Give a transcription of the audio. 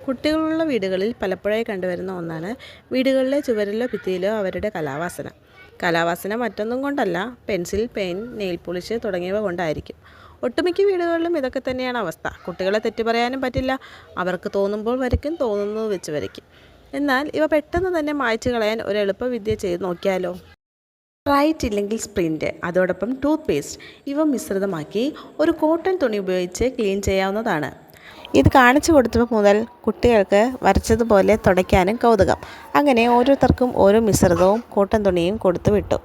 കുട്ടികളുള്ള വീടുകളിൽ പലപ്പോഴായി കണ്ടുവരുന്ന ഒന്നാണ് വീടുകളിലെ ചുവരിലോ ഭിത്തിയിലോ അവരുടെ കലാവാസന. കലാവാസന മറ്റൊന്നും കൊണ്ടല്ല, പെൻസിൽ, പെയിൻ, നെയിൽ പോളിഷ് തുടങ്ങിയവ കൊണ്ടായിരിക്കും. ഒട്ടുമിക്ക വീടുകളിലും ഇതൊക്കെ തന്നെയാണ് അവസ്ഥ. കുട്ടികളെ തെറ്റു പറയാനും പറ്റില്ല. അവർക്ക് തോന്നുമ്പോൾ വരയ്ക്കും, തോന്നുന്നത് വെച്ച് വരയ്ക്കും. എന്നാൽ ഇവ പെട്ടെന്ന് തന്നെ മായ്ച്ചു കളയാൻ ഒരു എളുപ്പവിദ്യ ചെയ്ത് നോക്കിയാലോ? സ്പ്രൈറ്റ് ഇല്ലെങ്കിൽ സ്പ്രിൻറ്റ്, അതോടൊപ്പം ടൂത്ത് പേസ്റ്റ് ഇവ മിശ്രിതമാക്കി ഒരു കോട്ടൺ തുണി ഉപയോഗിച്ച് ക്ലീൻ ചെയ്യാവുന്നതാണ്. ഇത് കാണിച്ചു കൊടുത്തപ്പോൾ മുതൽ കുട്ടികൾക്ക് വരച്ചതുപോലെ തുടയ്ക്കാനും കൗതുകം. അങ്ങനെ ഓരോരുത്തർക്കും ഓരോ മിശ്രിതവും കോട്ടൺ തുണിയും കൊടുത്തു വിട്ടു.